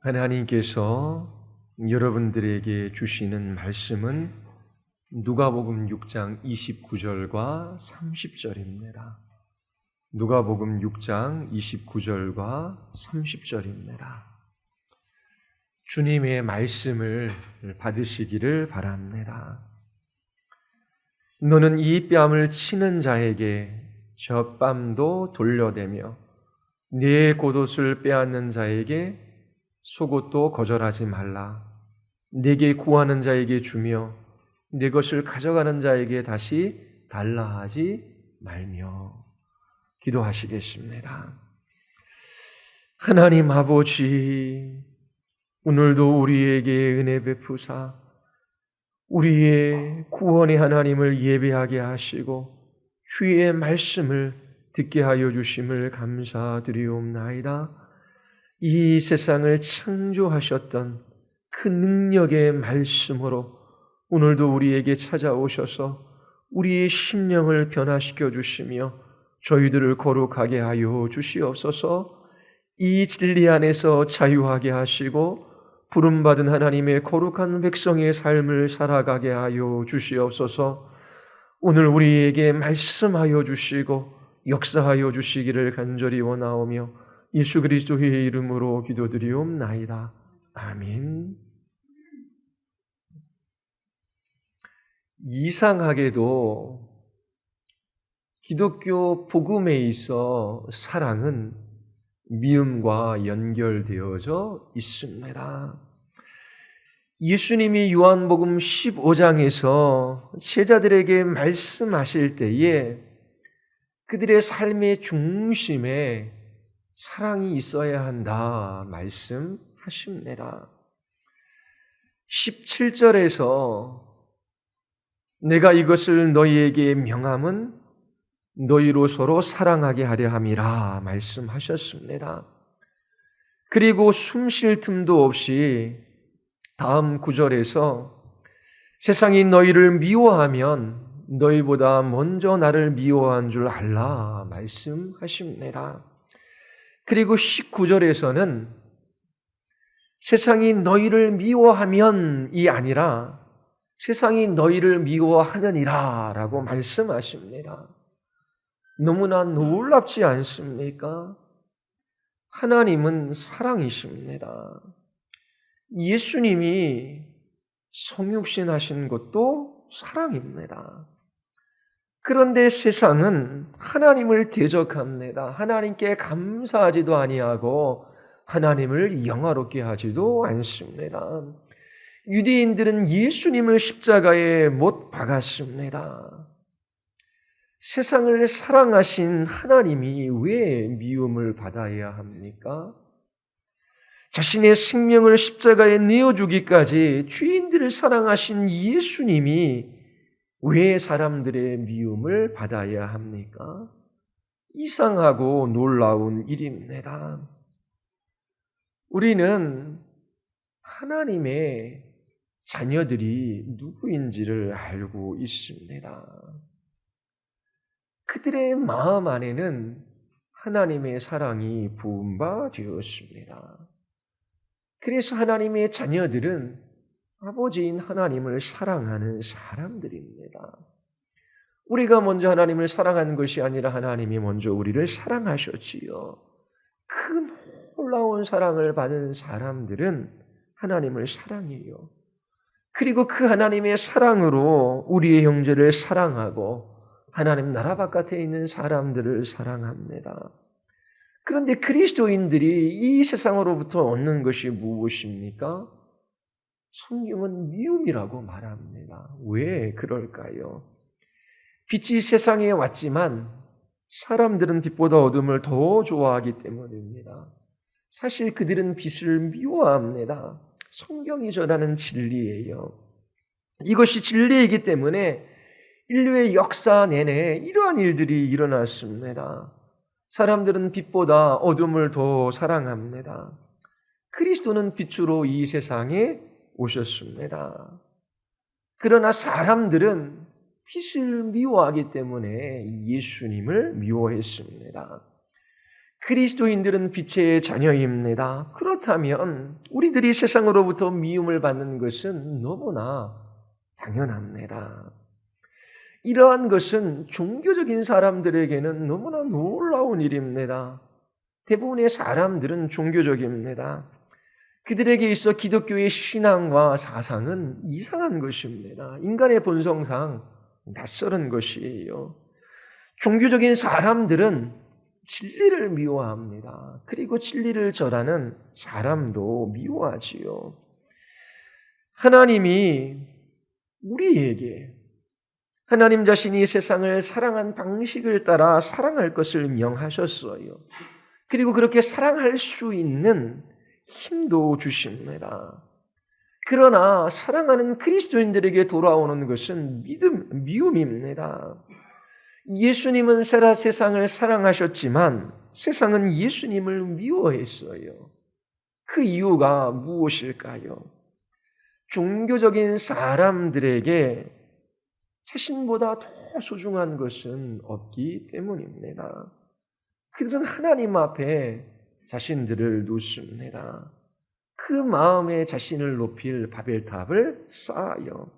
하나님께서 여러분들에게 주시는 말씀은 누가복음 6장 29절과 30절입니다. 누가복음 6장 29절과 30절입니다. 주님의 말씀을 받으시기를 바랍니다. 너는 이 뺨을 치는 자에게 저 뺨도 돌려대며 네 겉옷을 빼앗는 자에게 속옷도 거절하지 말라. 내게 구하는 자에게 주며 내 것을 가져가는 자에게 다시 달라 하지 말며. 기도하시겠습니다. 하나님 아버지, 오늘도 우리에게 은혜 베푸사 우리의 구원의 하나님을 예배하게 하시고 주의 말씀을 듣게 하여 주심을 감사드리옵나이다. 이 세상을 창조하셨던 그 능력의 말씀으로 오늘도 우리에게 찾아오셔서 우리의 심령을 변화시켜 주시며 저희들을 거룩하게 하여 주시옵소서. 이 진리 안에서 자유하게 하시고 부름받은 하나님의 거룩한 백성의 삶을 살아가게 하여 주시옵소서. 오늘 우리에게 말씀하여 주시고 역사하여 주시기를 간절히 원하오며 예수 그리스도의 이름으로 기도드리옵나이다. 아멘. 이상하게도 기독교 복음에 있어 사랑은 미움과 연결되어져 있습니다. 예수님이 요한복음 15장에서 제자들에게 말씀하실 때에 그들의 삶의 중심에 사랑이 있어야 한다 말씀하십니다. 17절에서 내가 이것을 너희에게 명함은 너희로 서로 사랑하게 하려 함이라 말씀하셨습니다. 그리고 숨 쉴 틈도 없이 다음 구절에서 세상이 너희를 미워하면 너희보다 먼저 나를 미워한 줄 알라 말씀하십니다. 그리고 19절에서는 세상이 너희를 미워하면이 아니라 세상이 너희를 미워하느니라 라고 말씀하십니다. 너무나 놀랍지 않습니까? 하나님은 사랑이십니다. 예수님이 성육신 하신 것도 사랑입니다. 그런데 세상은 하나님을 대적합니다. 하나님께 감사하지도 아니하고 하나님을 영화롭게 하지도 않습니다. 유대인들은 예수님을 십자가에 못 박았습니다. 세상을 사랑하신 하나님이 왜 미움을 받아야 합니까? 자신의 생명을 십자가에 내어주기까지 죄인들을 사랑하신 예수님이 왜 사람들의 미움을 받아야 합니까? 이상하고 놀라운 일입니다. 우리는 하나님의 자녀들이 누구인지를 알고 있습니다. 그들의 마음 안에는 하나님의 사랑이 부은 바 되었습니다. 그래서 하나님의 자녀들은 아버지인 하나님을 사랑하는 사람들입니다. 우리가 먼저 하나님을 사랑한 것이 아니라 하나님이 먼저 우리를 사랑하셨지요. 그 놀라운 사랑을 받은 사람들은 하나님을 사랑해요. 그리고 그 하나님의 사랑으로 우리의 형제를 사랑하고 하나님 나라 바깥에 있는 사람들을 사랑합니다. 그런데 그리스도인들이 이 세상으로부터 얻는 것이 무엇입니까? 성경은 미움이라고 말합니다. 왜 그럴까요? 빛이 세상에 왔지만 사람들은 빛보다 어둠을 더 좋아하기 때문입니다. 사실 그들은 빛을 미워합니다. 성경이 전하는 진리예요. 이것이 진리이기 때문에 인류의 역사 내내 이러한 일들이 일어났습니다. 사람들은 빛보다 어둠을 더 사랑합니다. 그리스도는 빛으로 이 세상에 오셨습니다. 그러나 사람들은 빛을 미워하기 때문에 예수님을 미워했습니다. 그리스도인들은 빛의 자녀입니다. 그렇다면 우리들이 세상으로부터 미움을 받는 것은 너무나 당연합니다. 이러한 것은 종교적인 사람들에게는 너무나 놀라운 일입니다. 대부분의 사람들은 종교적입니다. 그들에게 있어 기독교의 신앙과 사상은 이상한 것입니다. 인간의 본성상 낯설은 것이에요. 종교적인 사람들은 진리를 미워합니다. 그리고 진리를 전하는 사람도 미워하지요. 하나님이 우리에게 하나님 자신이 세상을 사랑한 방식을 따라 사랑할 것을 명하셨어요. 그리고 그렇게 사랑할 수 있는 힘도 주십니다. 그러나 사랑하는 그리스도인들에게 돌아오는 것은 미움입니다. 예수님은 세상을 사랑하셨지만 세상은 예수님을 미워했어요. 그 이유가 무엇일까요? 종교적인 사람들에게 자신보다 더 소중한 것은 없기 때문입니다. 그들은 하나님 앞에 자신들을 놓습니다. 그 마음에 자신을 높일 바벨탑을 쌓아요.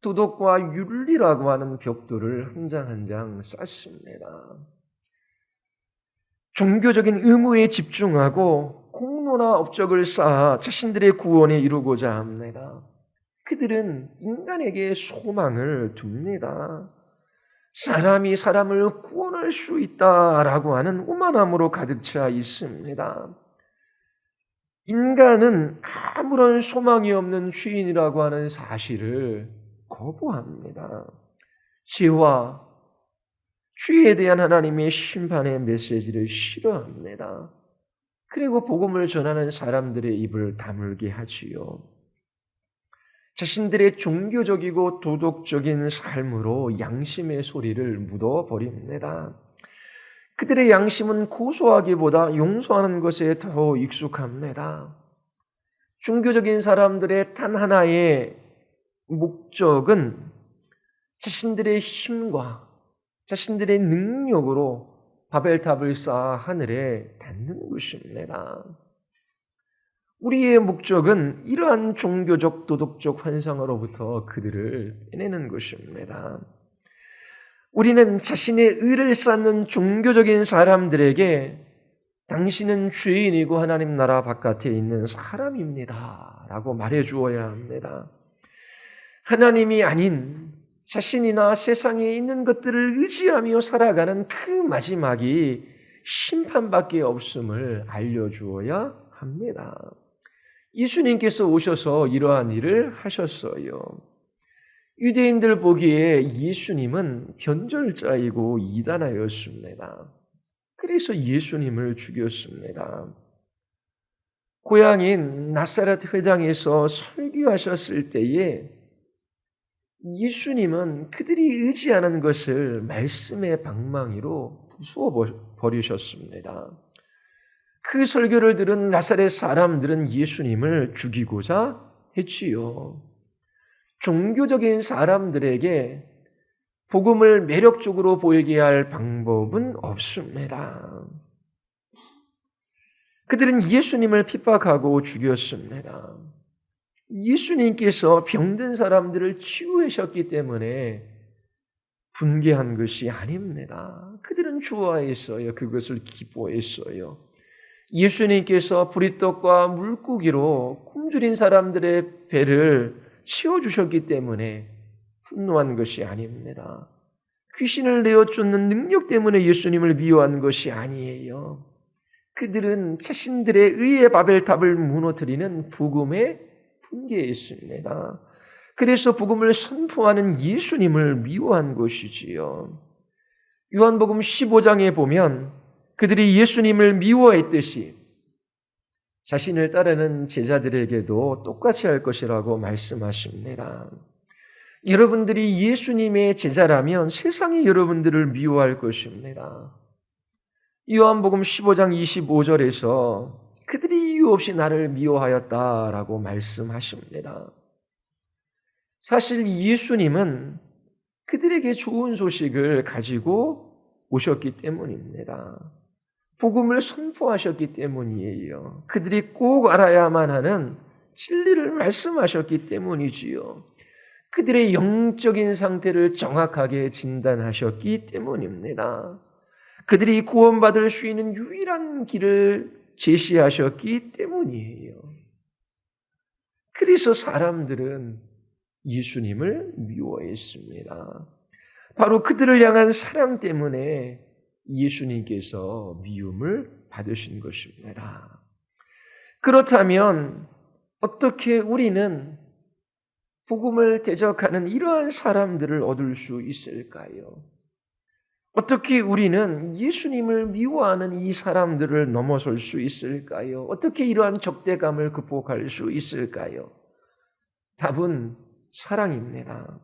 도덕과 윤리라고 하는 벽돌을 한 장 한 장 쌓습니다. 종교적인 의무에 집중하고 공로나 업적을 쌓아 자신들의 구원에 이루고자 합니다. 그들은 인간에게 소망을 둡니다. 사람이 사람을 구원할 수 있다라고 하는 오만함으로 가득 차 있습니다. 인간은 아무런 소망이 없는 죄인이라고 하는 사실을 거부합니다. 죄와 죄에 대한 하나님의 심판의 메시지를 싫어합니다. 그리고 복음을 전하는 사람들의 입을 다물게 하지요. 자신들의 종교적이고 도덕적인 삶으로 양심의 소리를 묻어버립니다. 그들의 양심은 고소하기보다 용서하는 것에 더 익숙합니다. 종교적인 사람들의 단 하나의 목적은 자신들의 힘과 자신들의 능력으로 바벨탑을 쌓아 하늘에 닿는 것입니다. 우리의 목적은 이러한 종교적 도덕적 환상으로부터 그들을 빼내는 것입니다. 우리는 자신의 의를 쌓는 종교적인 사람들에게 당신은 죄인이고 하나님 나라 바깥에 있는 사람입니다 라고 말해 주어야 합니다. 하나님이 아닌 자신이나 세상에 있는 것들을 의지하며 살아가는 그 마지막이 심판밖에 없음을 알려주어야 합니다. 예수님께서 오셔서 이러한 일을 하셨어요. 유대인들 보기에 예수님은 변절자이고 이단아였습니다. 그래서 예수님을 죽였습니다. 고향인 나사렛 회당에서 설교하셨을 때에 예수님은 그들이 의지하는 것을 말씀의 방망이로 부수어 버리셨습니다. 그 설교를 들은 나사렛 사람들은 예수님을 죽이고자 했지요. 종교적인 사람들에게 복음을 매력적으로 보이게 할 방법은 없습니다. 그들은 예수님을 핍박하고 죽였습니다. 예수님께서 병든 사람들을 치유하셨기 때문에 분개한 것이 아닙니다. 그들은 좋아했어요. 그것을 기뻐했어요. 예수님께서 보리떡과 물고기로 굶주린 사람들의 배를 치워주셨기 때문에 분노한 것이 아닙니다. 귀신을 내어쫓는 능력 때문에 예수님을 미워한 것이 아니에요. 그들은 자신들의 의의 바벨탑을 무너뜨리는 복음에 분개했습니다. 그래서 복음을 선포하는 예수님을 미워한 것이지요. 요한복음 15장에 보면 그들이 예수님을 미워했듯이 자신을 따르는 제자들에게도 똑같이 할 것이라고 말씀하십니다. 여러분들이 예수님의 제자라면 세상이 여러분들을 미워할 것입니다. 요한복음 15장 25절에서 그들이 이유 없이 나를 미워하였다라고 말씀하십니다. 사실 예수님은 그들에게 좋은 소식을 가지고 오셨기 때문입니다. 복음을 선포하셨기 때문이에요. 그들이 꼭 알아야만 하는 진리를 말씀하셨기 때문이지요. 그들의 영적인 상태를 정확하게 진단하셨기 때문입니다. 그들이 구원받을 수 있는 유일한 길을 제시하셨기 때문이에요. 그래서 사람들은 예수님을 미워했습니다. 바로 그들을 향한 사랑 때문에 예수님께서 미움을 받으신 것입니다. 그렇다면 어떻게 우리는 복음을 대적하는 이러한 사람들을 얻을 수 있을까요? 어떻게 우리는 예수님을 미워하는 이 사람들을 넘어설 수 있을까요? 어떻게 이러한 적대감을 극복할 수 있을까요? 답은 사랑입니다.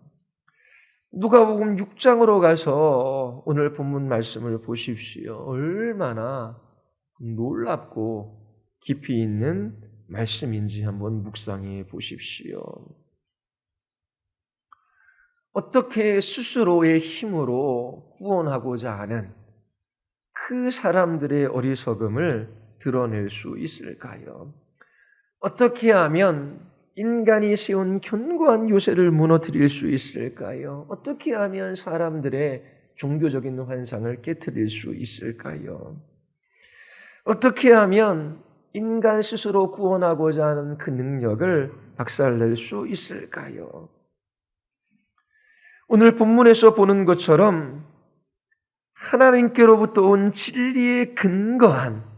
누가복음 6장으로 가서 오늘 본문 말씀을 보십시오. 얼마나 놀랍고 깊이 있는 말씀인지 한번 묵상해 보십시오. 어떻게 스스로의 힘으로 구원하고자 하는 그 사람들의 어리석음을 드러낼 수 있을까요? 어떻게 하면 인간이 세운 견고한 요새를 무너뜨릴 수 있을까요? 어떻게 하면 사람들의 종교적인 환상을 깨트릴 수 있을까요? 어떻게 하면 인간 스스로 구원하고자 하는 그 능력을 박살낼 수 있을까요? 오늘 본문에서 보는 것처럼 하나님께로부터 온 진리에 근거한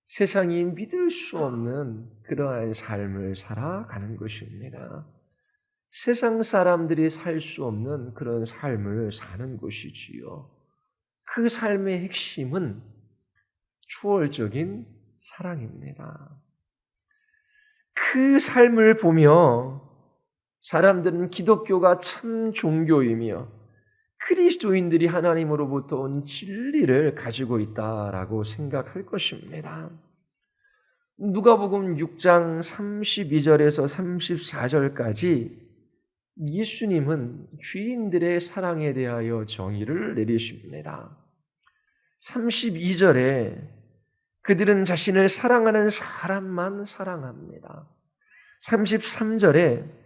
세상이 믿을 수 없는 그러한 삶을 살아가는 것입니다. 세상 사람들이 살 수 없는 그런 삶을 사는 것이지요. 그 삶의 핵심은 초월적인 사랑입니다. 그 삶을 보며 사람들은 기독교가 참 종교이며 그리스도인들이 하나님으로부터 온 진리를 가지고 있다라고 생각할 것입니다. 누가복음 6장 32절에서 34절까지 예수님은 죄인들의 사랑에 대하여 정의를 내리십니다. 32절에 그들은 자신을 사랑하는 사람만 사랑합니다. 33절에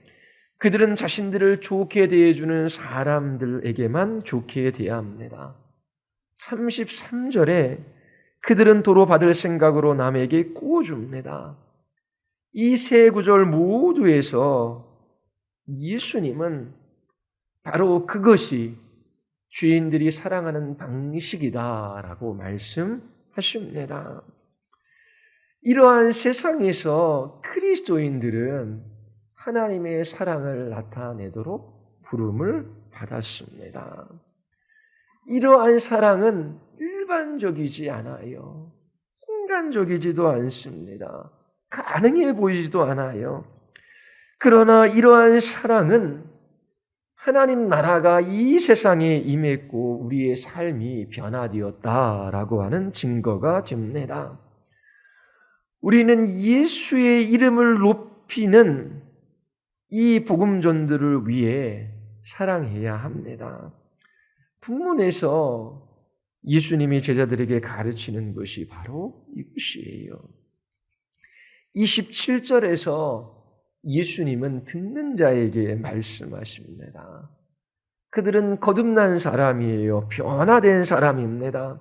그들은 자신들을 좋게 대해주는 사람들에게만 좋게 대합니다. 33절에 그들은 도로 받을 생각으로 남에게 구워줍니다. 이 세 구절 모두에서 예수님은 바로 그것이 죄인들이 사랑하는 방식이다라고 말씀하십니다. 이러한 세상에서 그리스도인들은 하나님의 사랑을 나타내도록 부름을 받았습니다. 이러한 사랑은 일반적이지 않아요. 인간적이지도 않습니다. 가능해 보이지도 않아요. 그러나 이러한 사랑은 하나님 나라가 이 세상에 임했고 우리의 삶이 변화되었다라고 하는 증거가 됩니다. 우리는 예수의 이름을 높이는 이 복음전들을 위해 사랑해야 합니다. 본문에서 예수님이 제자들에게 가르치는 것이 바로 이것이에요. 27절에서 예수님은 듣는 자에게 말씀하십니다. 그들은 거듭난 사람이에요. 변화된 사람입니다.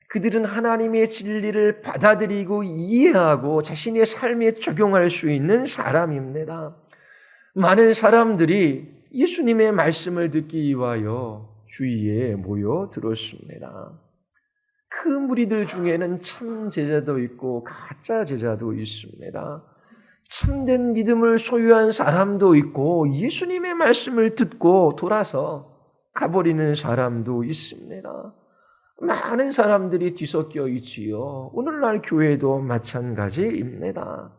그들은 하나님의 진리를 받아들이고 이해하고 자신의 삶에 적용할 수 있는 사람입니다. 많은 사람들이 예수님의 말씀을 듣기 위하여 주위에 모여 들었습니다. 그 무리들 중에는 참 제자도 있고 가짜 제자도 있습니다. 참된 믿음을 소유한 사람도 있고 예수님의 말씀을 듣고 돌아서 가버리는 사람도 있습니다. 많은 사람들이 뒤섞여 있지요. 오늘날 교회도 마찬가지입니다.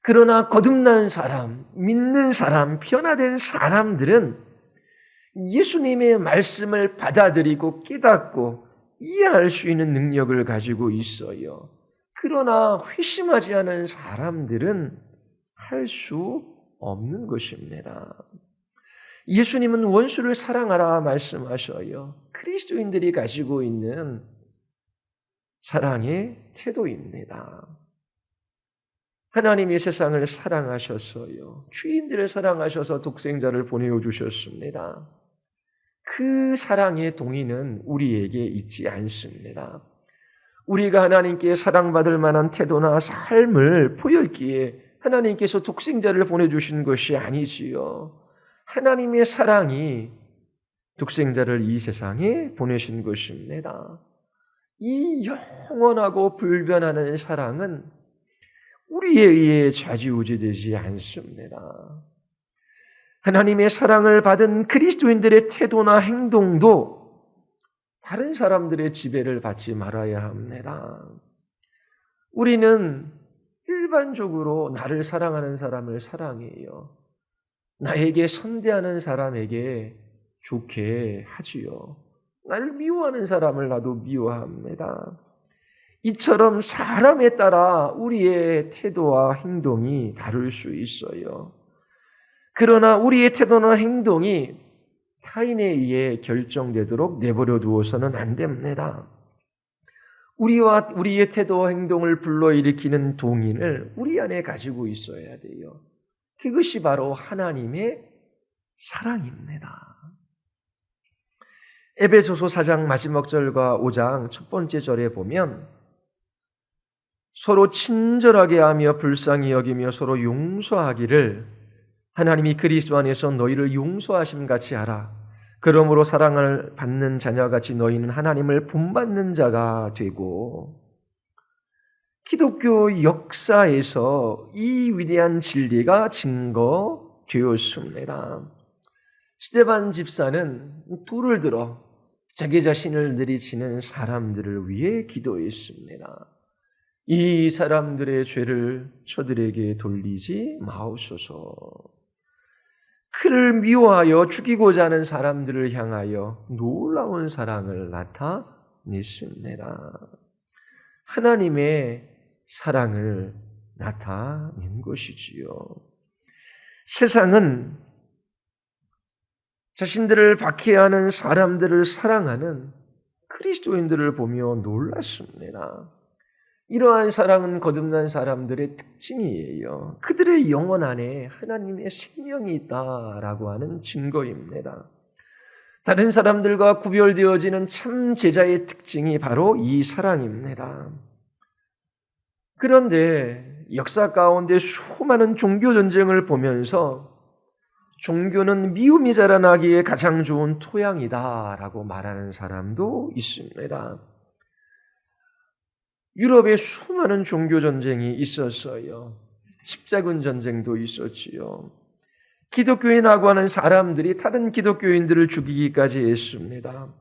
그러나 거듭난 사람, 믿는 사람, 변화된 사람들은 예수님의 말씀을 받아들이고 깨닫고 이해할 수 있는 능력을 가지고 있어요. 그러나 회심하지 않은 사람들은 할 수 없는 것입니다. 예수님은 원수를 사랑하라 말씀하셔요. 그리스도인들이 가지고 있는 사랑의 태도입니다. 하나님이 세상을 사랑하셨어요. 죄인들을 사랑하셔서 독생자를 보내주셨습니다. 그 사랑의 동의는 우리에게 있지 않습니다. 우리가 하나님께 사랑받을 만한 태도나 삶을 보였기에 하나님께서 독생자를 보내주신 것이 아니지요. 하나님의 사랑이 독생자를 이 세상에 보내신 것입니다. 이 영원하고 불변하는 사랑은 우리에 의해 좌지우지되지 않습니다. 하나님의 사랑을 받은 그리스도인들의 태도나 행동도 다른 사람들의 지배를 받지 말아야 합니다. 우리는 일반적으로 나를 사랑하는 사람을 사랑해요. 나에게 선대하는 사람에게 좋게 하지요. 나를 미워하는 사람을 나도 미워합니다. 이처럼 사람에 따라 우리의 태도와 행동이 다를 수 있어요. 그러나 우리의 태도나 행동이 타인에 의해 결정되도록 내버려 두어서는 안 됩니다. 우리와 우리의 태도와 행동을 불러일으키는 동인을 우리 안에 가지고 있어야 돼요. 그것이 바로 하나님의 사랑입니다. 에베소서 4장 마지막 절과 5장 첫 번째 절에 보면 서로 친절하게 하며 불쌍히 여기며 서로 용서하기를 하나님이 그리스도 안에서 너희를 용서하심 같이 하라. 그러므로 사랑을 받는 자녀같이 너희는 하나님을 본받는 자가 되고, 기독교 역사에서 이 위대한 진리가 증거되었습니다. 스데반 집사는 돌을 들어 자기 자신을 내리치는 사람들을 위해 기도했습니다. 이 사람들의 죄를 저들에게 돌리지 마옵소서. 그를 미워하여 죽이고자 하는 사람들을 향하여 놀라운 사랑을 나타냈습니다. 하나님의 사랑을 나타낸 것이지요. 세상은 자신들을 박해하는 사람들을 사랑하는 그리스도인들을 보며 놀랐습니다. 이러한 사랑은 거듭난 사람들의 특징이에요. 그들의 영혼 안에 하나님의 생명이 있다라고 하는 증거입니다. 다른 사람들과 구별되어지는 참 제자의 특징이 바로 이 사랑입니다. 그런데 역사 가운데 수많은 종교 전쟁을 보면서 종교는 미움이 자라나기에 가장 좋은 토양이다라고 말하는 사람도 있습니다. 유럽에 수많은 종교 전쟁이 있었어요. 십자군 전쟁도 있었지요. 기독교인하고 하는 사람들이 다른 기독교인들을 죽이기까지 했습니다.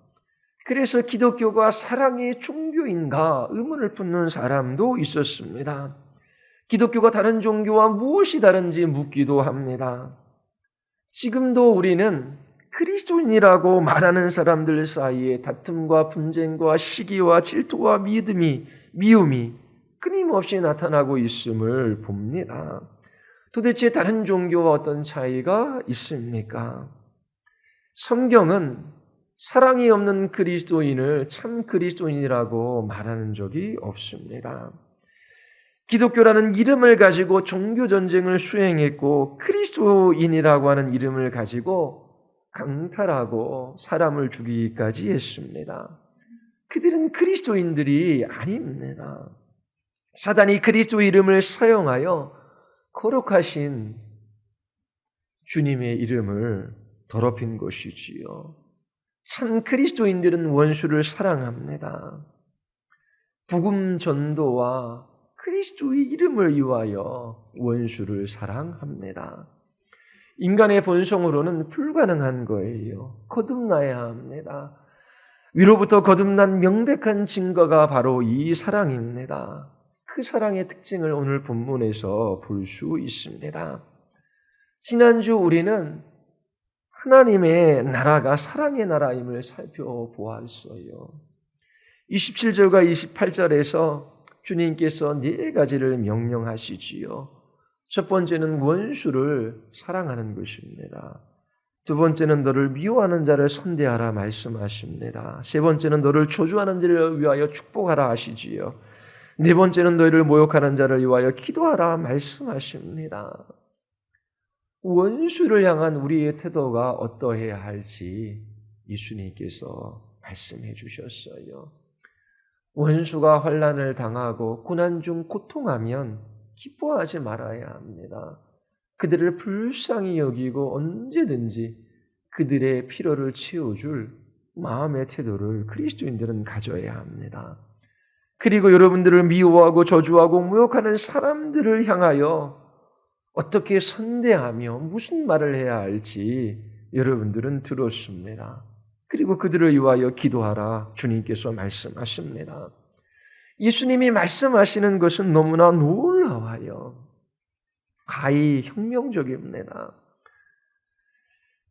그래서 기독교가 사랑의 종교인가 의문을 품는 사람도 있었습니다. 기독교가 다른 종교와 무엇이 다른지 묻기도 합니다. 지금도 우리는 그리스도인이라고 말하는 사람들 사이에 다툼과 분쟁과 시기와 질투와 미움이 끊임없이 나타나고 있음을 봅니다. 도대체 다른 종교와 어떤 차이가 있습니까? 성경은 사랑이 없는 그리스도인을 참 그리스도인이라고 말하는 적이 없습니다. 기독교라는 이름을 가지고 종교 전쟁을 수행했고 그리스도인이라고 하는 이름을 가지고 강탈하고 사람을 죽이기까지 했습니다. 그들은 그리스도인들이 아닙니다. 사단이 그리스도 이름을 사용하여 거룩하신 주님의 이름을 더럽힌 것이지요. 참 그리스도인들은 원수를 사랑합니다. 복음 전도와 그리스도의 이름을 위하여 원수를 사랑합니다. 인간의 본성으로는 불가능한 거예요. 거듭나야 합니다. 위로부터 거듭난 명백한 증거가 바로 이 사랑입니다. 그 사랑의 특징을 오늘 본문에서 볼 수 있습니다. 지난주 우리는 하나님의 나라가 사랑의 나라임을 살펴보았어요. 27절과 28절에서 주님께서 네 가지를 명령하시지요. 첫 번째는 원수를 사랑하는 것입니다. 두 번째는 너를 미워하는 자를 선대하라 말씀하십니다. 세 번째는 너를 저주하는 자를 위하여 축복하라 하시지요. 네 번째는 너희를 모욕하는 자를 위하여 기도하라 말씀하십니다. 원수를 향한 우리의 태도가 어떠해야 할지 예수님께서 말씀해 주셨어요. 원수가 환난을 당하고 고난 중 고통하면 기뻐하지 말아야 합니다. 그들을 불쌍히 여기고 언제든지 그들의 필요를 채워줄 마음의 태도를 그리스도인들은 가져야 합니다. 그리고 여러분들을 미워하고 저주하고 모욕하는 사람들을 향하여 어떻게 선대하며 무슨 말을 해야 할지 여러분들은 들었습니다. 그리고 그들을 위하여 기도하라 주님께서 말씀하십니다. 예수님이 말씀하시는 것은 너무나 놀라워요. 가히 혁명적입니다.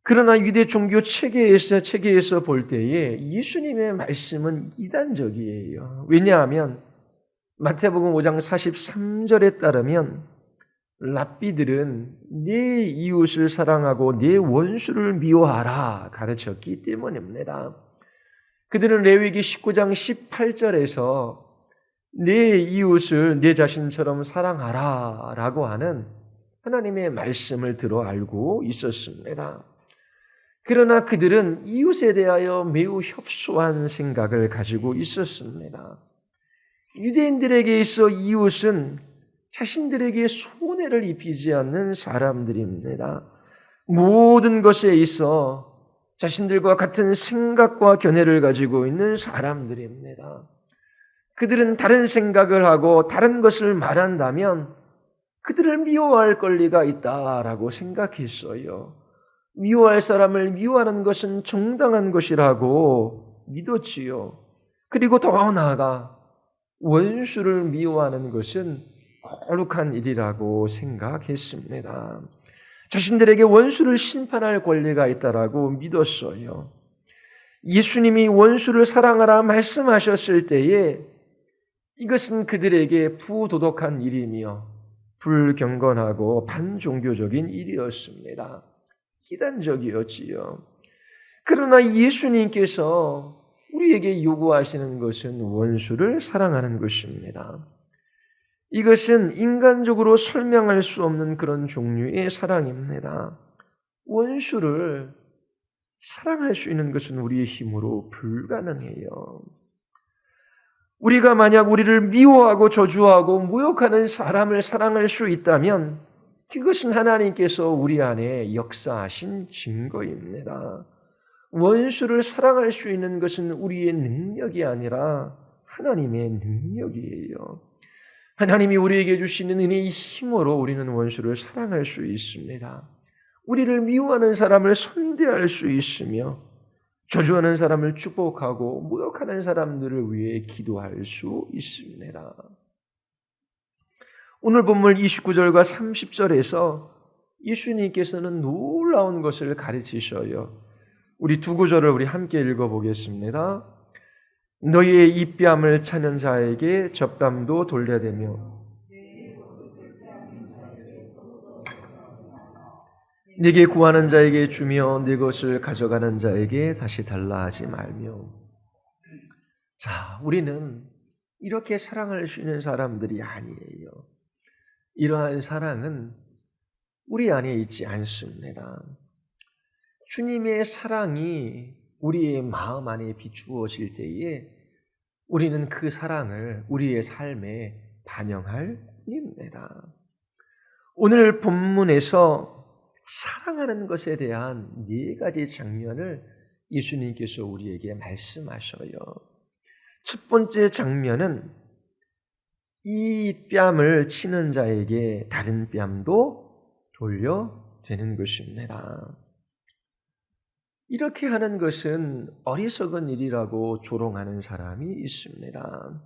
그러나 유대 종교 체계에서 볼 때에 예수님의 말씀은 이단적이에요. 왜냐하면 마태복음 5장 43절에 따르면 랍비들은 내 이웃을 사랑하고 내 원수를 미워하라 가르쳤기 때문입니다. 그들은 레위기 19장 18절에서 내 이웃을 내 자신처럼 사랑하라 라고 하는 하나님의 말씀을 들어 알고 있었습니다. 그러나 그들은 이웃에 대하여 매우 협소한 생각을 가지고 있었습니다. 유대인들에게 있어 이웃은 자신들에게 손해를 입히지 않는 사람들입니다. 모든 것에 있어 자신들과 같은 생각과 견해를 가지고 있는 사람들입니다. 그들은 다른 생각을 하고 다른 것을 말한다면 그들을 미워할 권리가 있다라고 생각했어요. 미워할 사람을 미워하는 것은 정당한 것이라고 믿었지요. 그리고 더 나아가 원수를 미워하는 것은 거룩한 일이라고 생각했습니다. 자신들에게 원수를 심판할 권리가 있다라고 믿었어요. 예수님이 원수를 사랑하라 말씀하셨을 때에 이것은 그들에게 부도덕한 일이며 불경건하고 반종교적인 일이었습니다. 이단적이었지요. 그러나 예수님께서 우리에게 요구하시는 것은 원수를 사랑하는 것입니다. 이것은 인간적으로 설명할 수 없는 그런 종류의 사랑입니다. 원수를 사랑할 수 있는 것은 우리의 힘으로 불가능해요. 우리가 만약 우리를 미워하고 저주하고 모욕하는 사람을 사랑할 수 있다면 그것은 하나님께서 우리 안에 역사하신 증거입니다. 원수를 사랑할 수 있는 것은 우리의 능력이 아니라 하나님의 능력이에요. 하나님이 우리에게 주시는 은혜의 힘으로 우리는 원수를 사랑할 수 있습니다. 우리를 미워하는 사람을 선대할 수 있으며 저주하는 사람을 축복하고 모욕하는 사람들을 위해 기도할 수 있습니다. 오늘 본문 29절과 30절에서 예수님께서는 놀라운 것을 가르치셔요. 우리 두 구절을 우리 함께 읽어보겠습니다. 너희의 입뺨을 차는 자에게 젖뺨도 돌려대며 네게 구하는 자에게 주며 네 것을 가져가는 자에게 다시 달라 하지 말며. 자, 우리는 이렇게 사랑할 수 있는 사람들이 아니에요. 이러한 사랑은 우리 안에 있지 않습니다. 주님의 사랑이 우리의 마음 안에 비추어질 때에 우리는 그 사랑을 우리의 삶에 반영할 뿐입니다. 오늘 본문에서 사랑하는 것에 대한 네 가지 장면을 예수님께서 우리에게 말씀하셔요. 첫 번째 장면은 이 뺨을 치는 자에게 다른 뺨도 돌려되는 것입니다. 이렇게 하는 것은 어리석은 일이라고 조롱하는 사람이 있습니다.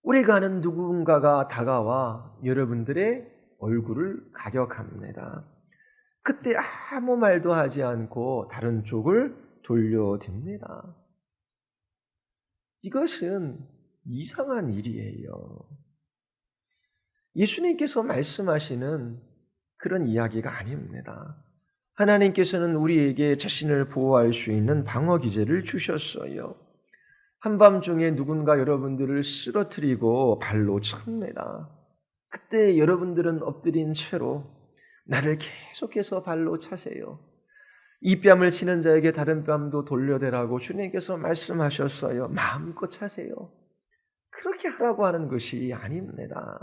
우리가 아는 누군가가 다가와 여러분들의 얼굴을 가격합니다. 그때 아무 말도 하지 않고 다른 쪽을 돌려댑니다. 이것은 이상한 일이에요. 예수님께서 말씀하시는 그런 이야기가 아닙니다. 하나님께서는 우리에게 자신을 보호할 수 있는 방어 기제를 주셨어요. 한밤중에 누군가 여러분들을 쓰러뜨리고 발로 찹니다. 그때 여러분들은 엎드린 채로 나를 계속해서 발로 차세요. 이 뺨을 치는 자에게 다른 뺨도 돌려대라고 주님께서 말씀하셨어요. 마음껏 차세요. 그렇게 하라고 하는 것이 아닙니다.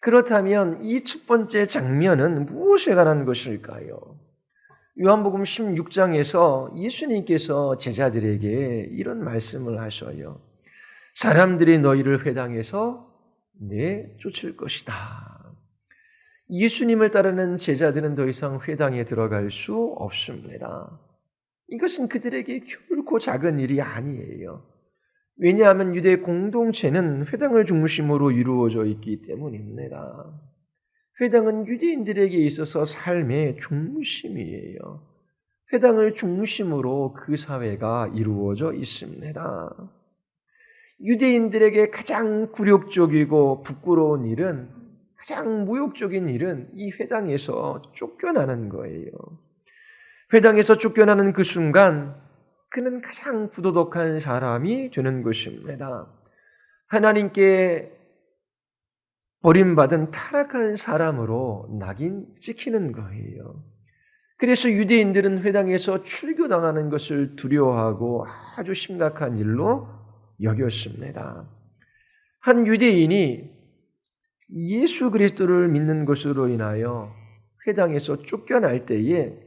그렇다면 이 첫 번째 장면은 무엇에 관한 것일까요? 요한복음 16장에서 예수님께서 제자들에게 이런 말씀을 하셔요. 사람들이 너희를 회당에서 내쫓을 것이다. 예수님을 따르는 제자들은 더 이상 회당에 들어갈 수 없습니다. 이것은 그들에게 결코 작은 일이 아니에요. 왜냐하면 유대 공동체는 회당을 중심으로 이루어져 있기 때문입니다. 회당은 유대인들에게 있어서 삶의 중심이에요. 회당을 중심으로 그 사회가 이루어져 있습니다. 유대인들에게 가장 굴욕적이고 부끄러운 일은, 가장 모욕적인 일은 이 회당에서 쫓겨나는 거예요. 회당에서 쫓겨나는 그 순간 그는 가장 부도덕한 사람이 되는 것입니다. 하나님께 버림받은 타락한 사람으로 낙인 찍히는 거예요. 그래서 유대인들은 회당에서 출교당하는 것을 두려워하고 아주 심각한 일로 여겼습니다. 한 유대인이 예수 그리스도를 믿는 것으로 인하여 회당에서 쫓겨날 때에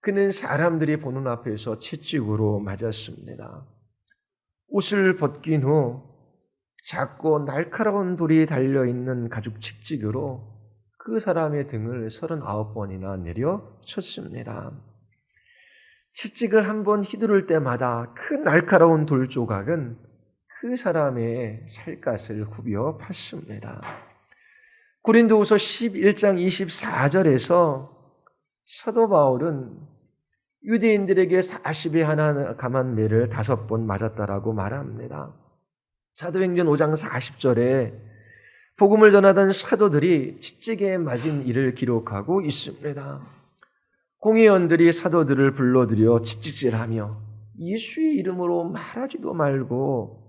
그는 사람들이 보는 앞에서 채찍으로 맞았습니다. 옷을 벗긴 후 작고 날카로운 돌이 달려있는 가죽 채찍으로 그 사람의 등을 39번이나 내려쳤습니다. 채찍을 한 번 휘두를 때마다 그 날카로운 돌 조각은 그 사람의 살갗을 후벼 팠습니다. 고린도후서 11장 24절에서 사도 바울은 유대인들에게 40에 하나 감한 매를 5번 맞았다라고 말합니다. 사도행전 5장 40절에 복음을 전하던 사도들이 채찍에 맞은 일을 기록하고 있습니다. 공회원들이 사도들을 불러들여 채찍질하며 예수의 이름으로 말하지도 말고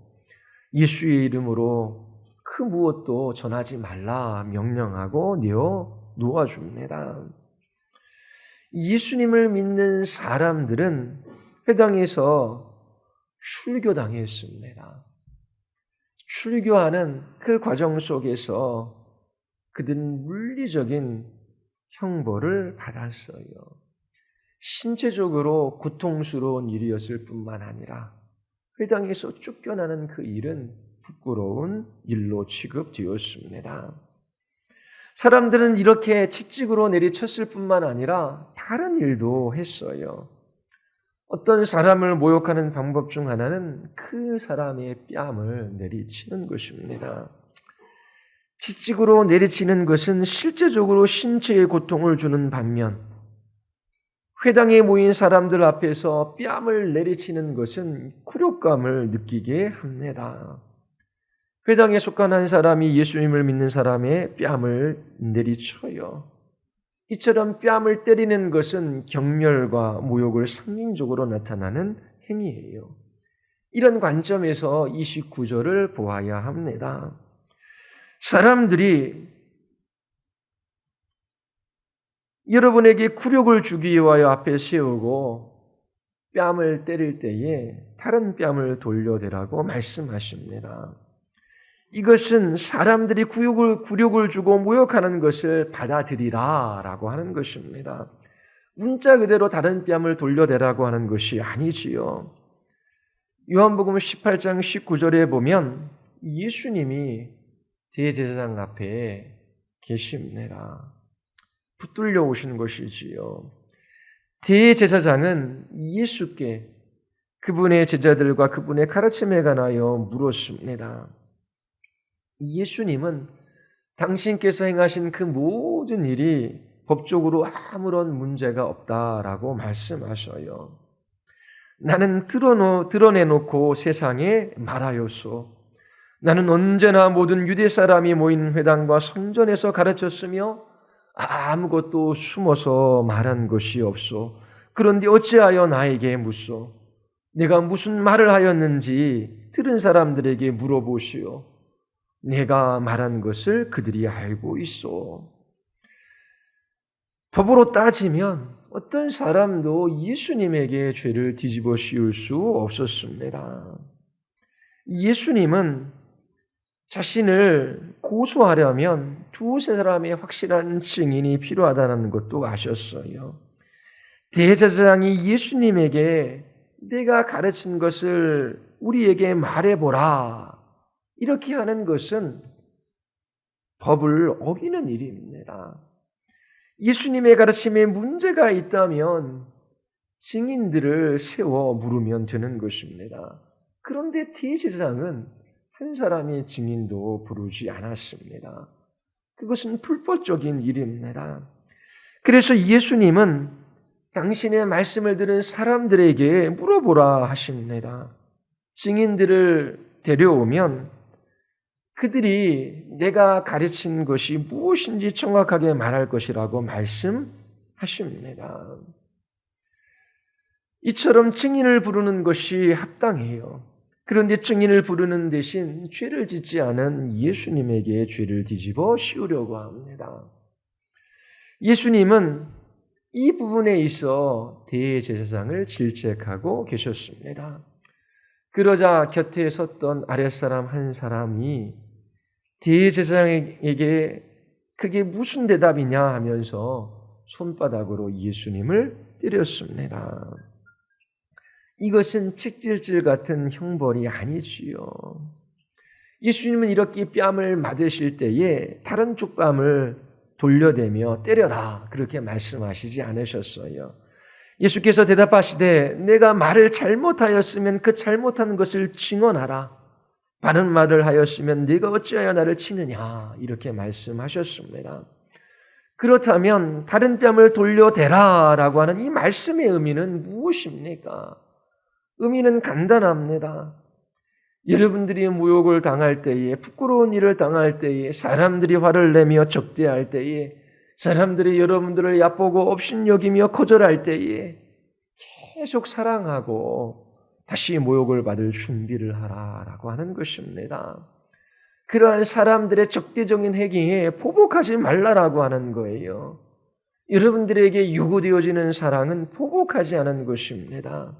예수의 이름으로 그 무엇도 전하지 말라 명령하고 내어 놓아줍니다. 예수님을 믿는 사람들은 회당에서 출교당했습니다. 출교하는 그 과정 속에서 그들은 물리적인 형벌을 받았어요. 신체적으로 고통스러운 일이었을 뿐만 아니라 회당에서 쫓겨나는 그 일은 부끄러운 일로 취급되었습니다. 사람들은 이렇게 채찍으로 내리쳤을 뿐만 아니라 다른 일도 했어요. 어떤 사람을 모욕하는 방법 중 하나는 그 사람의 뺨을 내리치는 것입니다. 채찍으로 내리치는 것은 실제적으로 신체에 고통을 주는 반면 회당에 모인 사람들 앞에서 뺨을 내리치는 것은 굴욕감을 느끼게 합니다. 회당에 속한 한 사람이 예수님을 믿는 사람의 뺨을 내리쳐요. 이처럼 뺨을 때리는 것은 경멸과 모욕을 상징적으로 나타나는 행위예요. 이런 관점에서 29절을 보아야 합니다. 사람들이 여러분에게 굴욕을 주기 위하여 앞에 세우고 뺨을 때릴 때에 다른 뺨을 돌려대라고 말씀하십니다. 이것은 사람들이 굴욕을 주고 모욕하는 것을 받아들이라 라고 하는 것입니다. 문자 그대로 다른 뺨을 돌려대라고 하는 것이 아니지요. 요한복음 18장 19절에 보면 예수님이 대제사장 앞에 계십니다. 붙들려 오시는 것이지요. 대제사장은 예수께 그분의 제자들과 그분의 가르침에 관하여 물었습니다. 예수님은 당신께서 행하신 그 모든 일이 법적으로 아무런 문제가 없다라고 말씀하셔요. 나는 드러내놓고 세상에 말하였소. 나는 언제나 모든 유대 사람이 모인 회당과 성전에서 가르쳤으며 아무것도 숨어서 말한 것이 없소. 그런데 어찌하여 나에게 묻소? 내가 무슨 말을 하였는지 들은 사람들에게 물어보시오. 내가 말한 것을 그들이 알고 있소. 법으로 따지면 어떤 사람도 예수님에게 죄를 뒤집어 씌울 수 없었습니다. 예수님은 자신을 고소하려면 두세 사람의 확실한 증인이 필요하다는 것도 아셨어요. 대제사장이 예수님에게 내가 가르친 것을 우리에게 말해보라 이렇게 하는 것은 법을 어기는 일입니다. 예수님의 가르침에 문제가 있다면 증인들을 세워 물으면 되는 것입니다. 그런데 대제사장은 한 사람의 증인도 부르지 않았습니다. 그것은 불법적인 일입니다. 그래서 예수님은 당신의 말씀을 들은 사람들에게 물어보라 하십니다. 증인들을 데려오면 그들이 내가 가르친 것이 무엇인지 정확하게 말할 것이라고 말씀하십니다. 이처럼 증인을 부르는 것이 합당해요. 그런데 증인을 부르는 대신 죄를 짓지 않은 예수님에게 죄를 뒤집어 씌우려고 합니다. 예수님은 이 부분에 있어 대제사장을 질책하고 계셨습니다. 그러자 곁에 섰던 아랫사람 한 사람이 대제사장에게 그게 무슨 대답이냐 하면서 손바닥으로 예수님을 때렸습니다. 이것은 채찍질 같은 형벌이 아니지요. 예수님은 이렇게 뺨을 맞으실 때에 다른 쪽 뺨을 돌려대며 때려라 그렇게 말씀하시지 않으셨어요. 예수께서 대답하시되 내가 말을 잘못하였으면 그 잘못한 것을 증언하라. 바른 말을 하였으면 네가 어찌하여 나를 치느냐 이렇게 말씀하셨습니다. 그렇다면 다른 뺨을 돌려대라라고 하는 이 말씀의 의미는 무엇입니까? 의미는 간단합니다. 여러분들이 모욕을 당할 때에, 부끄러운 일을 당할 때에, 사람들이 화를 내며 적대할 때에, 사람들이 여러분들을 얕보고 업신여기며 거절할 때에 계속 사랑하고 다시 모욕을 받을 준비를 하라라고 하는 것입니다. 그러한 사람들의 적대적인 행위에 보복하지 말라라고 하는 거예요. 여러분들에게 요구되어지는 사랑은 보복하지 않은 것입니다.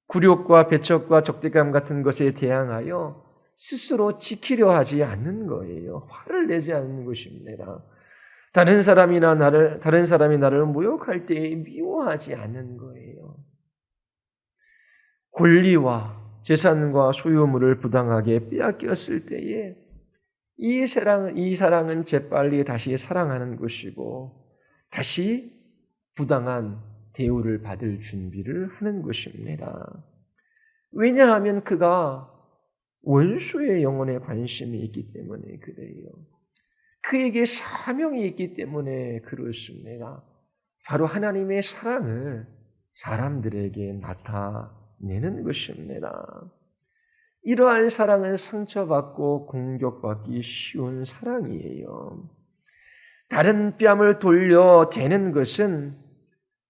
굴욕과 배척과 적대감 같은 것에 대항하여 스스로 지키려 하지 않는 거예요. 화를 내지 않는 것입니다. 다른 사람이 나를 모욕할 때에 미워하지 않는 거예요. 권리와 재산과 소유물을 부당하게 빼앗겼을 때에 이 사랑은 재빨리 다시 사랑하는 것이고 다시 부당한 대우를 받을 준비를 하는 것입니다. 왜냐하면 그가 원수의 영혼에 관심이 있기 때문에 그래요. 그에게 사명이 있기 때문에 그렇습니다. 바로 하나님의 사랑을 사람들에게 나타내는 것입니다. 이러한 사랑은 상처받고 공격받기 쉬운 사랑이에요. 다른 뺨을 돌려 대는 것은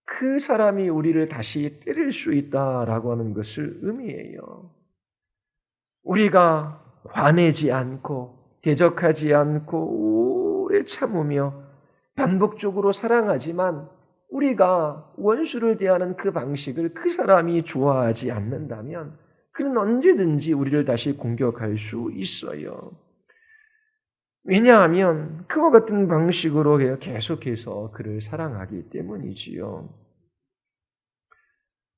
그 사람이 우리를 다시 때릴 수 있다라고 하는 것을 의미해요. 우리가 화내지 않고 대적하지 않고 오래 참으며 반복적으로 사랑하지만 우리가 원수를 대하는 그 방식을 그 사람이 좋아하지 않는다면 그는 언제든지 우리를 다시 공격할 수 있어요. 왜냐하면 그와 같은 방식으로 계속해서 그를 사랑하기 때문이지요.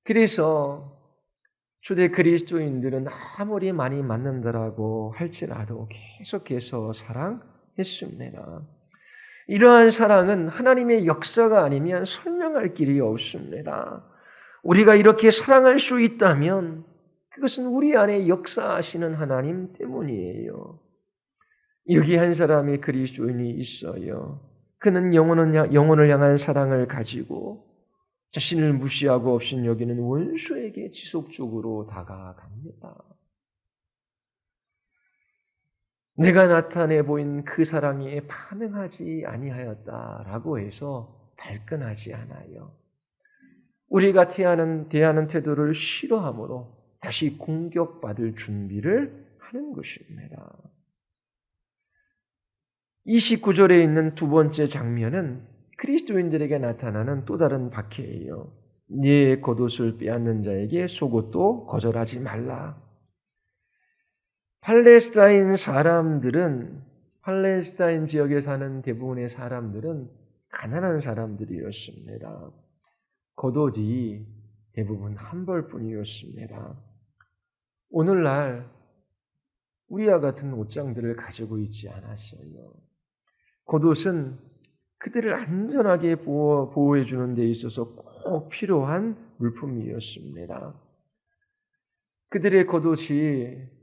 그래서 초대 그리스도인들은 아무리 많이 만난다라고 할지라도 계속해서 사랑했습니다. 이러한 사랑은 하나님의 역사가 아니면 설명할 길이 없습니다. 우리가 이렇게 사랑할 수 있다면 그것은 우리 안에 역사하시는 하나님 때문이에요. 여기 한 사람의 그리스도인이 있어요. 그는 영혼을 향한 사랑을 가지고 자신을 무시하고 업신여기는 원수에게 지속적으로 다가갑니다. 내가 나타내 보인 그 사랑에 반응하지 아니하였다라고 해서 발끈하지 않아요. 우리가 대하는 태도를 싫어함으로 다시 공격받을 준비를 하는 것입니다. 29절에 있는 두 번째 장면은 그리스도인들에게 나타나는 또 다른 박해예요. 네 겉옷을 빼앗는 자에게 속옷도 거절하지 말라. 팔레스타인 지역에 사는 대부분의 사람들은 가난한 사람들이었습니다. 겉옷이 대부분 한 벌뿐이었습니다. 오늘날 우리와 같은 옷장들을 가지고 있지 않았어요. 겉옷은 그들을 안전하게 보호해 주는 데 있어서 꼭 필요한 물품이었습니다. 그들의 겉옷이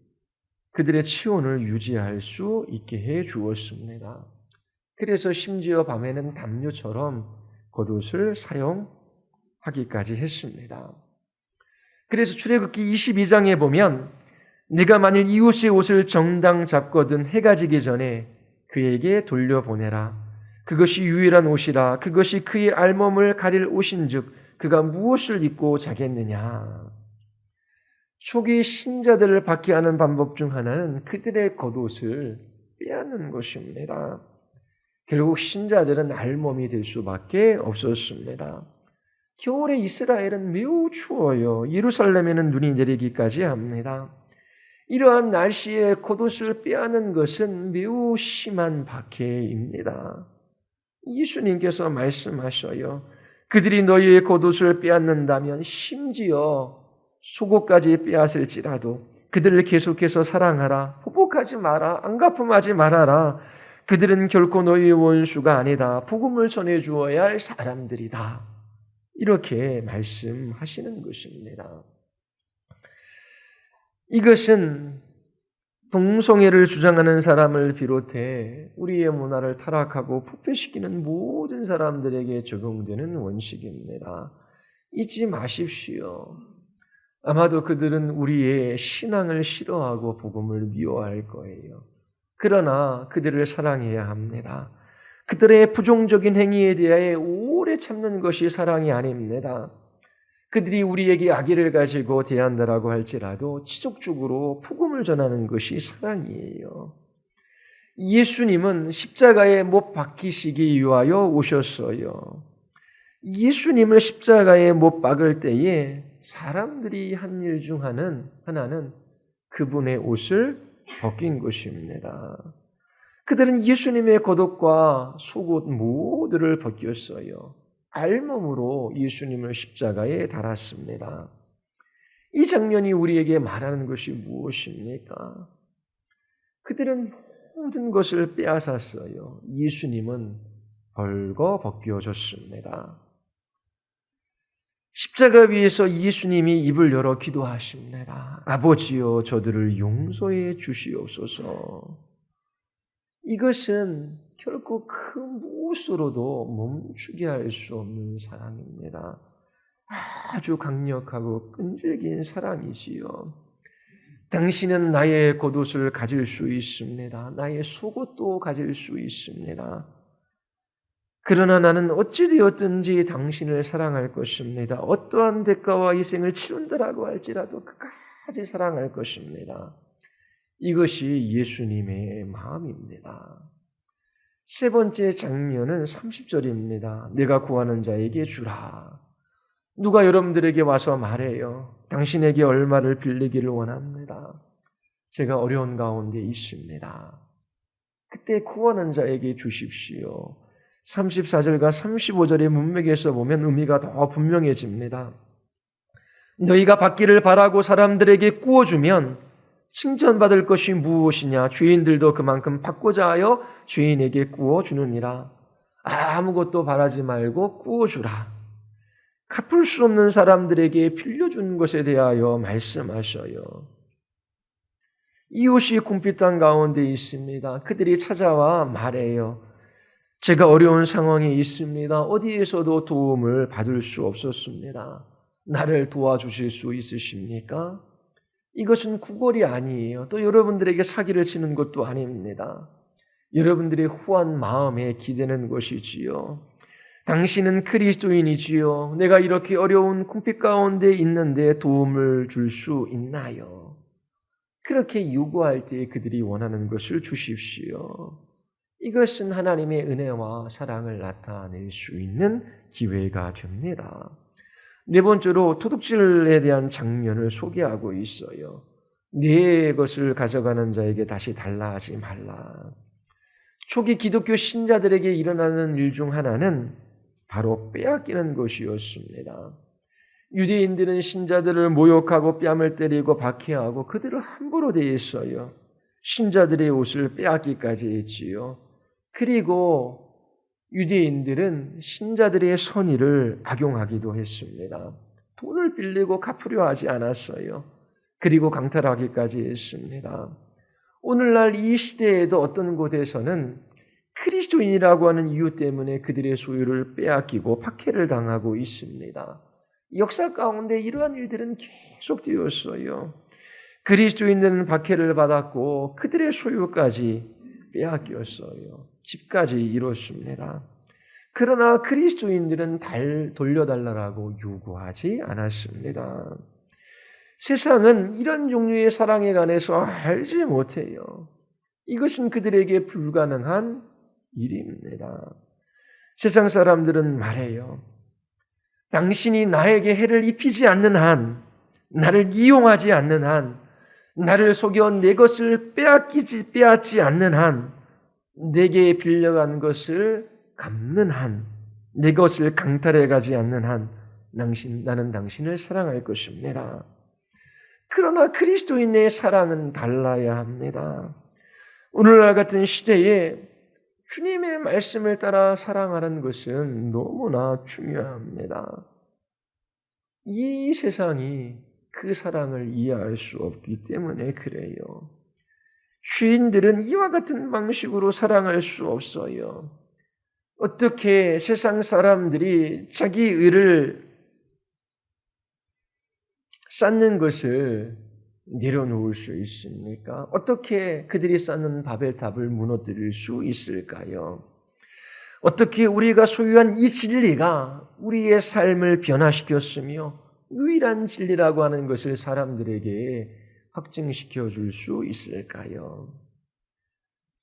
그들의 체온을 유지할 수 있게 해 주었습니다. 그래서 심지어 밤에는 담요처럼 겉옷을 사용하기까지 했습니다. 그래서 출애굽기 22장에 보면 네가 만일 이웃의 옷을 정당 잡거든 해가 지기 전에 그에게 돌려보내라. 그것이 유일한 옷이라. 그것이 그의 알몸을 가릴 옷인즉 그가 무엇을 입고 자겠느냐. 초기 신자들을 박해하는 방법 중 하나는 그들의 겉옷을 빼앗는 것입니다. 결국 신자들은 알몸이 될 수밖에 없었습니다. 겨울에 이스라엘은 매우 추워요. 예루살렘에는 눈이 내리기까지 합니다. 이러한 날씨에 겉옷을 빼앗는 것은 매우 심한 박해입니다. 예수님께서 말씀하셔요. 그들이 너희의 겉옷을 빼앗는다면 심지어 속옷까지 빼앗을지라도 그들을 계속해서 사랑하라. 보복하지 마라. 안갚음하지 말아라. 그들은 결코 너희의 원수가 아니다. 복음을 전해주어야 할 사람들이다. 이렇게 말씀하시는 것입니다. 이것은 동성애를 주장하는 사람을 비롯해 우리의 문화를 타락하고 부패시키는 모든 사람들에게 적용되는 원칙입니다. 잊지 마십시오. 아마도 그들은 우리의 신앙을 싫어하고 복음을 미워할 거예요. 그러나 그들을 사랑해야 합니다. 그들의 부정적인 행위에 대하여 오래 참는 것이 사랑이 아닙니다. 그들이 우리에게 악의를 가지고 대한다라고 할지라도 지속적으로 복음을 전하는 것이 사랑이에요. 예수님은 십자가에 못 박히시기 위하여 오셨어요. 예수님을 십자가에 못 박을 때에 사람들이 한 일 중 하나는 그분의 옷을 벗긴 것입니다. 그들은 예수님의 겉옷과 속옷 모두를 벗겼어요. 알몸으로 예수님을 십자가에 달았습니다. 이 장면이 우리에게 말하는 것이 무엇입니까? 그들은 모든 것을 빼앗았어요. 예수님은 벌거 벗겨졌습니다. 십자가 위에서 예수님이 입을 열어 기도하십니다. 아버지여 저들을 용서해 주시옵소서. 이것은 결코 그 무엇으로도 멈추게 할 수 없는 사랑입니다. 아주 강력하고 끈질긴 사랑이지요. 당신은 나의 겉옷을 가질 수 있습니다. 나의 속옷도 가질 수 있습니다. 그러나 나는 어찌되었든지 당신을 사랑할 것입니다. 어떠한 대가와 희생을 치른다라고 할지라도 끝까지 사랑할 것입니다. 이것이 예수님의 마음입니다. 세 번째 장면은 30절입니다. 내가 구하는 자에게 주라. 누가 여러분들에게 와서 말해요. 당신에게 얼마를 빌리기를 원합니다. 제가 어려운 가운데 있습니다. 그때 구하는 자에게 주십시오. 34절과 35절의 문맥에서 보면 의미가 더 분명해집니다. 너희가 받기를 바라고 사람들에게 구워주면 칭찬받을 것이 무엇이냐? 죄인들도 그만큼 받고자 하여 죄인에게 구워주느니라. 아무것도 바라지 말고 구워주라. 갚을 수 없는 사람들에게 빌려준 것에 대하여 말씀하셔요. 이웃이 궁핍 땅 가운데 있습니다. 그들이 찾아와 말해요. 제가 어려운 상황에 있습니다. 어디에서도 도움을 받을 수 없었습니다. 나를 도와주실 수 있으십니까? 이것은 구걸이 아니에요. 또 여러분들에게 사기를 치는 것도 아닙니다. 여러분들의 후한 마음에 기대는 것이지요. 당신은 그리스도인이지요. 내가 이렇게 어려운 궁핍 가운데 있는데 도움을 줄 수 있나요? 그렇게 요구할 때 그들이 원하는 것을 주십시오. 이것은 하나님의 은혜와 사랑을 나타낼 수 있는 기회가 됩니다. 네 번째로 도둑질에 대한 장면을 소개하고 있어요. 네 것을 가져가는 자에게 다시 달라 하지 말라. 초기 기독교 신자들에게 일어나는 일 중 하나는 바로 빼앗기는 것이었습니다. 유대인들은 신자들을 모욕하고 뺨을 때리고 박해하고 그들을 함부로 대했어요. 신자들의 옷을 빼앗기까지 했지요. 그리고 유대인들은 신자들의 선의를 악용하기도 했습니다. 돈을 빌리고 갚으려 하지 않았어요. 그리고 강탈하기까지 했습니다. 오늘날 이 시대에도 어떤 곳에서는 그리스도인이라고 하는 이유 때문에 그들의 소유를 빼앗기고 박해를 당하고 있습니다. 역사 가운데 이러한 일들은 계속되었어요. 그리스도인들은 박해를 받았고 그들의 소유까지 빼앗겼어요. 집까지 이뤘습니다. 그러나 그리스도인들은 돌려달라고 요구하지 않았습니다. 세상은 이런 종류의 사랑에 관해서 알지 못해요. 이것은 그들에게 불가능한 일입니다. 세상 사람들은 말해요. 당신이 나에게 해를 입히지 않는 한, 나를 이용하지 않는 한, 나를 속여 내 것을 빼앗지 않는 한, 내게 빌려간 것을 갚는 한, 내 것을 강탈해 가지 않는 한, 나는 당신을 사랑할 것입니다. 그러나 그리스도인의 사랑은 달라야 합니다. 오늘날 같은 시대에 주님의 말씀을 따라 사랑하는 것은 너무나 중요합니다. 이 세상이 그 사랑을 이해할 수 없기 때문에 그래요. 죄인들은 이와 같은 방식으로 사랑할 수 없어요. 어떻게 세상 사람들이 자기 의를 쌓는 것을 내려놓을 수 있습니까? 어떻게 그들이 쌓는 바벨탑을 무너뜨릴 수 있을까요? 어떻게 우리가 소유한 이 진리가 우리의 삶을 변화시켰으며 유일한 진리라고 하는 것을 사람들에게 확증시켜 줄 수 있을까요?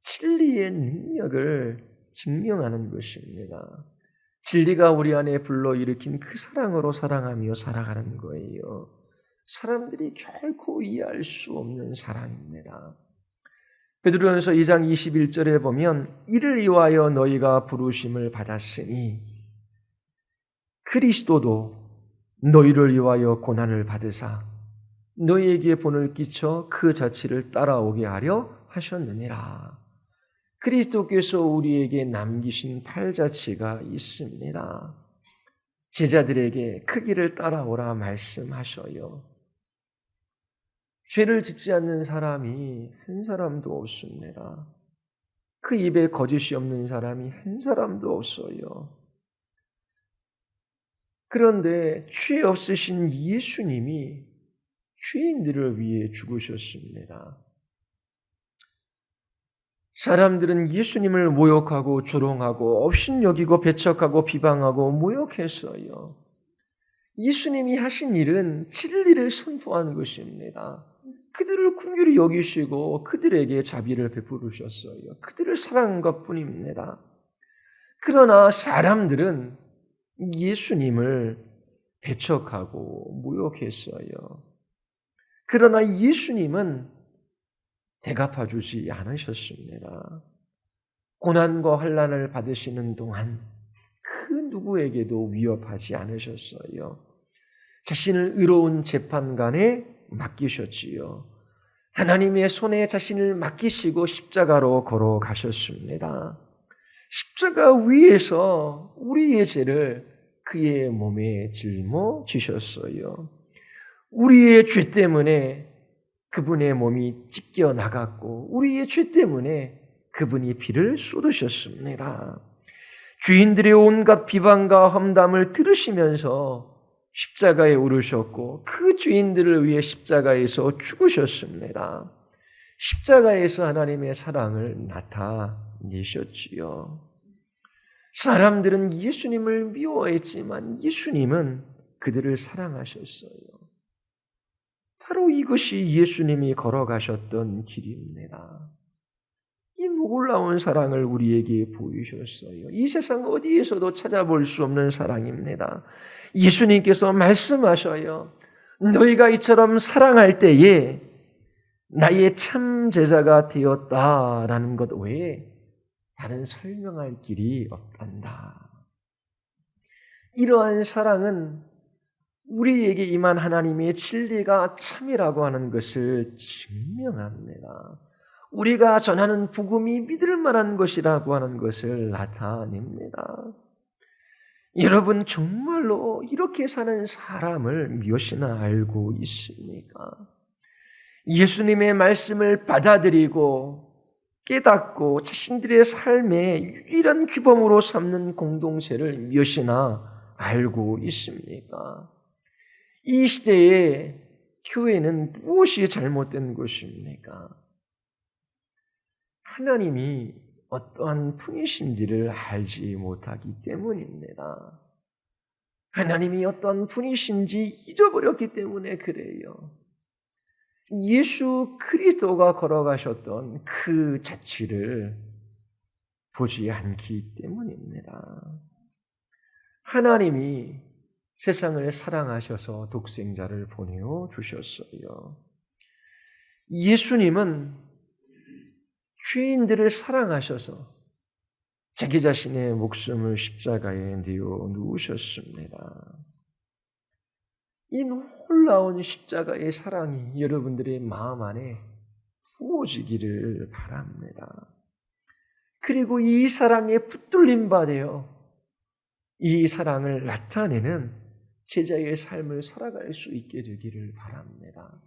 진리의 능력을 증명하는 것입니다. 진리가 우리 안에 불러일으킨 그 사랑으로 사랑하며 살아가는 거예요. 사람들이 결코 이해할 수 없는 사랑입니다. 베드로전서 2장 21절에 보면 이를 위하여 너희가 부르심을 받았으니 그리스도도 너희를 위하여 고난을 받으사 너희에게 본을 끼쳐 그 자취를 따라오게 하려 하셨느니라. 그리스도께서 우리에게 남기신 팔자취가 있습니다. 제자들에게 그 길을 따라오라 말씀하셔요. 죄를 짓지 않는 사람이 한 사람도 없습니다. 그 입에 거짓이 없는 사람이 한 사람도 없어요. 그런데 죄 없으신 예수님이 죄인들을 위해 죽으셨습니다. 사람들은 예수님을 모욕하고 조롱하고 업신여기고 배척하고 비방하고 모욕했어요. 예수님이 하신 일은 진리를 선포하는 것입니다. 그들을 긍휼히 여기시고 그들에게 자비를 베푸셨어요. 그들을 사랑한 것뿐입니다. 그러나 사람들은 예수님을 배척하고 모욕했어요. 그러나 예수님은 대갚아 주지 않으셨습니다. 고난과 환난을 받으시는 동안 그 누구에게도 위협하지 않으셨어요. 자신을 의로운 재판관에 맡기셨지요. 하나님의 손에 자신을 맡기시고 십자가로 걸어가셨습니다. 십자가 위에서 우리의 죄를 그의 몸에 짊어지셨어요. 우리의 죄 때문에 그분의 몸이 찢겨 나갔고 우리의 죄 때문에 그분이 피를 쏟으셨습니다. 주인들의 온갖 비방과 험담을 들으시면서 십자가에 오르셨고 그 죄인들을 위해 십자가에서 죽으셨습니다. 십자가에서 하나님의 사랑을 나타내셨지요. 사람들은 예수님을 미워했지만 예수님은 그들을 사랑하셨어요. 바로 이것이 예수님이 걸어가셨던 길입니다. 이 놀라운 사랑을 우리에게 보이셨어요. 이 세상 어디에서도 찾아볼 수 없는 사랑입니다. 예수님께서 말씀하셔요. 너희가 이처럼 사랑할 때에 나의 참 제자가 되었다라는 것 외에 다른 설명할 길이 없단다. 이러한 사랑은 우리에게 임한 하나님의 진리가 참이라고 하는 것을 증명합니다. 우리가 전하는 복음이 믿을 만한 것이라고 하는 것을 나타냅니다. 여러분 정말로 이렇게 사는 사람을 무엇이나 알고 있습니까? 예수님의 말씀을 받아들이고 깨닫고 자신들의 삶의 유일한 규범으로 삼는 공동체를 무엇이나 알고 있습니까? 이 시대에 교회는 무엇이 잘못된 것입니까? 하나님이 어떠한 분이신지를 알지 못하기 때문입니다. 하나님이 어떠한 분이신지 잊어버렸기 때문에 그래요. 예수 그리스도가 걸어가셨던 그 자취를 보지 않기 때문입니다. 하나님이 세상을 사랑하셔서 독생자를 보내어 주셨어요. 예수님은 죄인들을 사랑하셔서 자기 자신의 목숨을 십자가에 내어 누우셨습니다. 이 놀라운 십자가의 사랑이 여러분들의 마음 안에 부어지기를 바랍니다. 그리고 이 사랑에 붙들림 받아요. 이 사랑을 나타내는 제자의 삶을 살아갈 수 있게 되기를 바랍니다.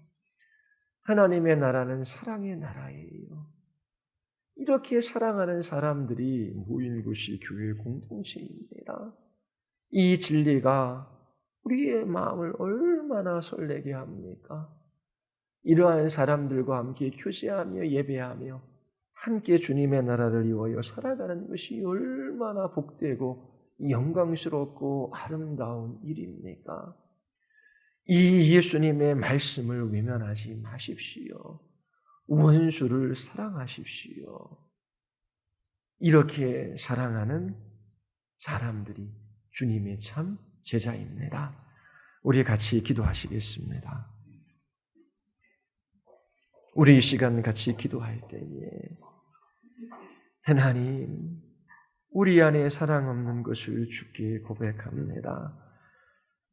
하나님의 나라는 사랑의 나라예요. 이렇게 사랑하는 사람들이 모인 곳이 교회 공동체입니다. 이 진리가 우리의 마음을 얼마나 설레게 합니까? 이러한 사람들과 함께 교제하며 예배하며 함께 주님의 나라를 이루어 살아가는 것이 얼마나 복되고 영광스럽고 아름다운 일입니까? 이 예수님의 말씀을 외면하지 마십시오. 원수를 사랑하십시오. 이렇게 사랑하는 사람들이 주님의 참 제자입니다. 우리 같이 기도하시겠습니다. 우리 이 시간 같이 기도할 때에 하나님, 우리 안에 사랑 없는 것을 주께 고백합니다.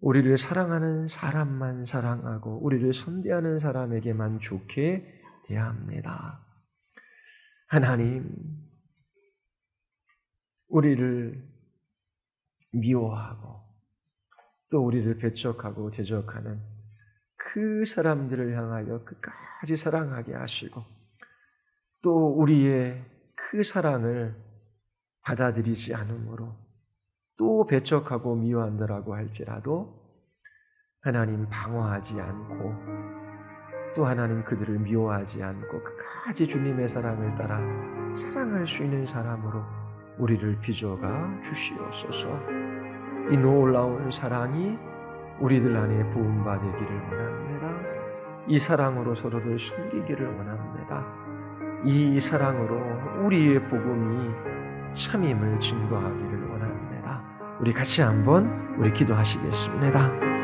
우리를 사랑하는 사람만 사랑하고 우리를 선대하는 사람에게만 좋게 대합니다. 하나님, 우리를 미워하고 또 우리를 배척하고 대적하는 그 사람들을 향하여 끝까지 사랑하게 하시고 또 우리의 그 사랑을 받아들이지 않으므로 또 배척하고 미워한다라고 할지라도 하나님 방어하지 않고 또 하나님 그들을 미워하지 않고 끝까지 주님의 사랑을 따라 사랑할 수 있는 사람으로 우리를 빚어가 주시옵소서. 이 놀라운 사랑이 우리들 안에 부음받기를 원합니다. 이 사랑으로 서로를 섬기기를 원합니다. 이 사랑으로 우리의 복음이 참임을 증거하기를 원합니다. 우리 같이 한번 기도하시겠습니다.